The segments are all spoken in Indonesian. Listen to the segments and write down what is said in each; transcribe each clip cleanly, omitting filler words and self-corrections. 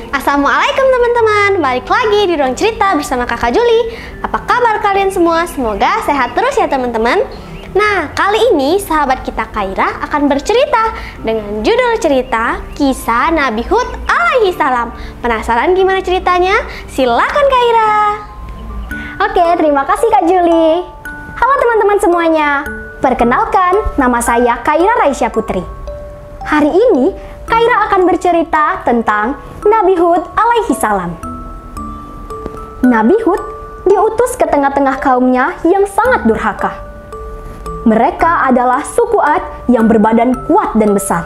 Assalamualaikum teman-teman, balik lagi di Ruang Cerita bersama Kakak Juli. Apa kabar kalian semua? Semoga sehat terus ya teman-teman. Nah, kali ini sahabat kita Kaira akan bercerita dengan judul cerita Kisah Nabi Hud alaihi salam. Penasaran gimana ceritanya? Silakan Kaira. Oke, terima kasih Kak Juli. Halo teman-teman semuanya. Perkenalkan, nama saya Kaira Raisya Putri. Hari ini Kaira akan bercerita tentang Nabi Hud alaihi salam. Nabi Hud diutus ke tengah-tengah kaumnya yang sangat durhaka. Mereka adalah suku Ad yang berbadan kuat dan besar.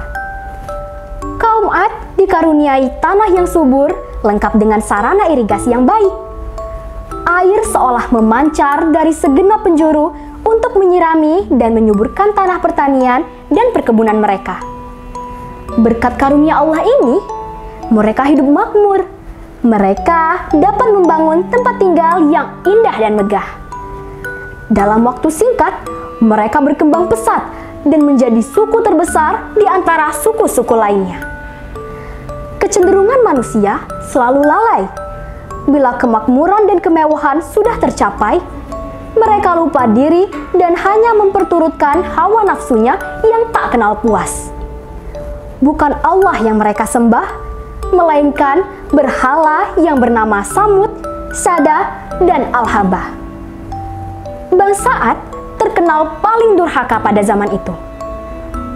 Kaum Ad dikaruniai tanah yang subur, lengkap dengan sarana irigasi yang baik. Air seolah memancar dari segenap penjuru untuk menyirami dan menyuburkan tanah pertanian dan perkebunan mereka. Berkat karunia Allah ini, mereka hidup makmur. Mereka dapat membangun tempat tinggal yang indah dan megah. Dalam waktu singkat, mereka berkembang pesat dan menjadi suku terbesar di antara suku-suku lainnya. Kecenderungan manusia selalu lalai. Bila kemakmuran dan kemewahan sudah tercapai, mereka lupa diri dan hanya memperturutkan hawa nafsunya yang tak kenal puas. Bukan Allah yang mereka sembah, melainkan berhala yang bernama Samud, Sada, dan Al-Habah. Bangsa Ad terkenal paling durhaka pada zaman itu.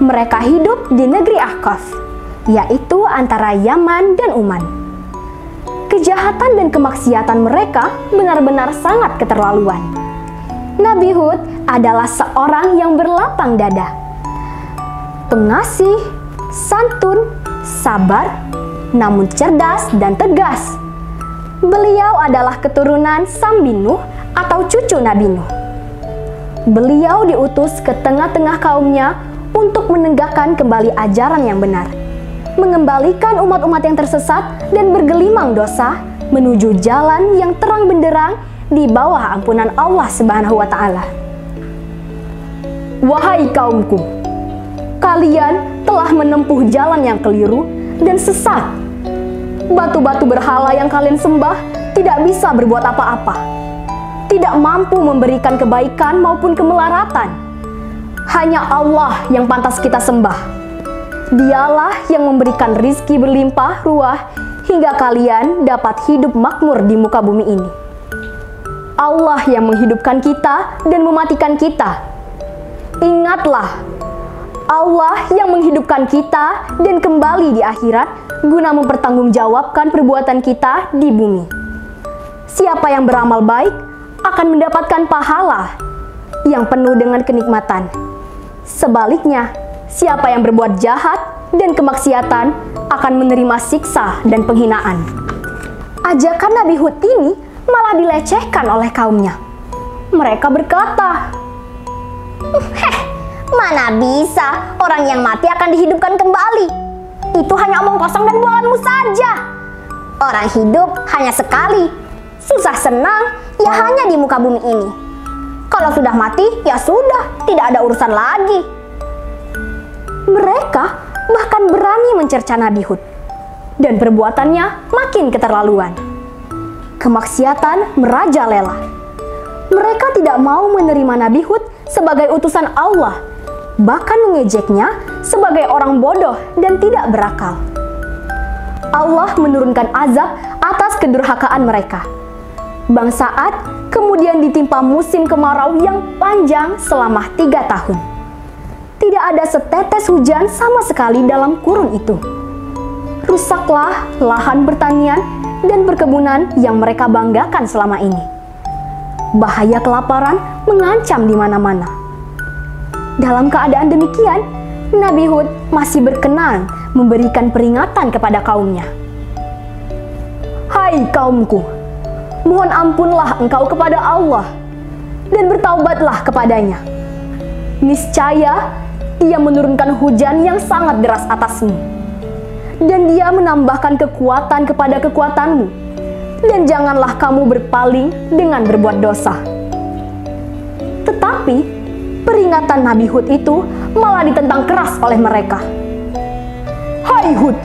Mereka hidup di negeri Ahqaf, yaitu antara Yaman dan Uman. Kejahatan dan kemaksiatan mereka benar-benar sangat keterlaluan. Nabi Hud adalah seorang yang berlapang dada, pengasih, santun, sabar, namun cerdas dan tegas. Beliau adalah keturunan Sam bin Nuh atau cucu Nabi Nuh. Beliau diutus ke tengah-tengah kaumnya untuk menegakkan kembali ajaran yang benar, mengembalikan umat-umat yang tersesat dan bergelimang dosa menuju jalan yang terang benderang di bawah ampunan Allah Subhanahu wa Ta'ala. Wahai kaumku, kalian telah menempuh jalan yang keliru dan sesat. Batu-batu berhala yang kalian sembah tidak bisa berbuat apa-apa, tidak mampu memberikan kebaikan maupun kemelaratan. Hanya Allah yang pantas kita sembah. Dialah yang memberikan rizki berlimpah ruah hingga kalian dapat hidup makmur di muka bumi ini. Allah yang menghidupkan kita dan mematikan kita. Ingatlah, Allah yang menghidupkan kita dan kembali di akhirat guna mempertanggungjawabkan perbuatan kita di bumi. Siapa yang beramal baik akan mendapatkan pahala yang penuh dengan kenikmatan. Sebaliknya, siapa yang berbuat jahat dan kemaksiatan akan menerima siksa dan penghinaan. Ajakan Nabi Hud ini malah dilecehkan oleh kaumnya. Mereka berkata, mana bisa orang yang mati akan dihidupkan kembali? Itu hanya omong kosong dan bualanmu saja. Orang hidup hanya sekali. Susah senang ya hanya di muka bumi ini. Kalau sudah mati ya sudah, tidak ada urusan lagi. Mereka bahkan berani mencerca Nabi Hud, dan perbuatannya makin keterlaluan. Kemaksiatan merajalela. Mereka tidak mau menerima Nabi Hud sebagai utusan Allah, bahkan mengejeknya sebagai orang bodoh dan tidak berakal. Allah menurunkan azab atas kedurhakaan mereka. Bangsa Ad kemudian ditimpa musim kemarau yang panjang selama 3 tahun. Tidak ada setetes hujan sama sekali dalam kurun itu. Rusaklah lahan pertanian dan perkebunan yang mereka banggakan selama ini. Bahaya kelaparan mengancam di mana-mana. Dalam keadaan demikian, Nabi Hud masih berkenan memberikan peringatan kepada kaumnya. Hai kaumku, mohon ampunlah engkau kepada Allah dan bertaubatlah kepadanya. Niscaya Dia menurunkan hujan yang sangat deras atasmu, dan Dia menambahkan kekuatan kepada kekuatanmu, dan janganlah kamu berpaling dengan berbuat dosa. Tetapi peringatan Nabi Hud itu malah ditentang keras oleh mereka. Hai Hud,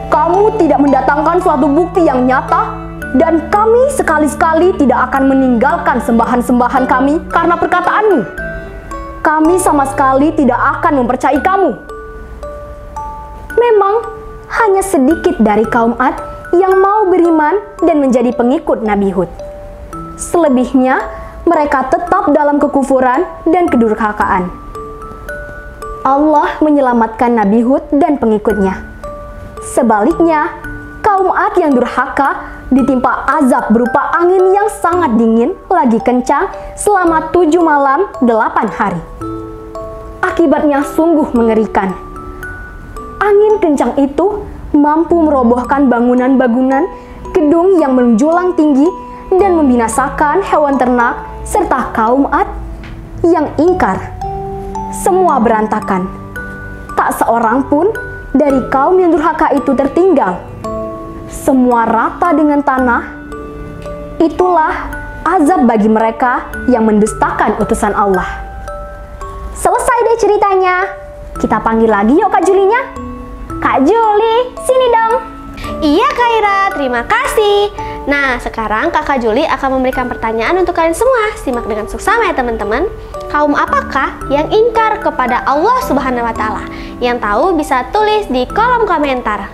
kamu tidak mendatangkan suatu bukti yang nyata, dan kami sekali-sekali tidak akan meninggalkan sembahan-sembahan kami karena perkataanmu. Kami sama sekali tidak akan mempercayai kamu. Memang hanya sedikit dari kaum Ad yang mau beriman dan menjadi pengikut Nabi Hud. Selebihnya, mereka tetap dalam kekufuran dan kedurhakaan. Allah menyelamatkan Nabi Hud dan pengikutnya. Sebaliknya, kaum Ad yang durhaka ditimpa azab berupa angin yang sangat dingin lagi kencang selama 7 malam 8 hari. Akibatnya sungguh mengerikan. Angin kencang itu mampu merobohkan bangunan-bangunan, gedung yang menjulang tinggi, dan membinasakan hewan ternak serta kaum Ad yang ingkar. Semua berantakan. Tak seorang pun dari kaum yang durhaka itu tertinggal. Semua rata dengan tanah. Itulah azab bagi mereka yang mendustakan utusan Allah. Selesai deh ceritanya. Kita panggil lagi yuk Kak Julinya. Kak Juli, sini dong. Iya Kak Ira, terima kasih. Nah, sekarang Kakak Juli akan memberikan pertanyaan untuk kalian semua. Simak dengan seksama ya teman-teman. Kaum apakah yang ingkar kepada Allah Subhanahu wa Ta'ala? Yang tahu bisa tulis di kolom komentar.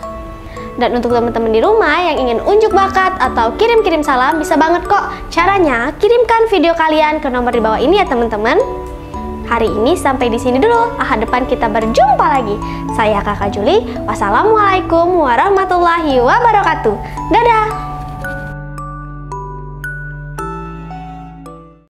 Dan untuk teman-teman di rumah yang ingin unjuk bakat atau kirim-kirim salam, bisa banget kok. Caranya, kirimkan video kalian ke nomor di bawah ini ya teman-teman. Hari ini sampai di sini dulu. Ahad depan kita berjumpa lagi. Saya Kakak Juli. Wassalamualaikum warahmatullahi wabarakatuh. Dadah.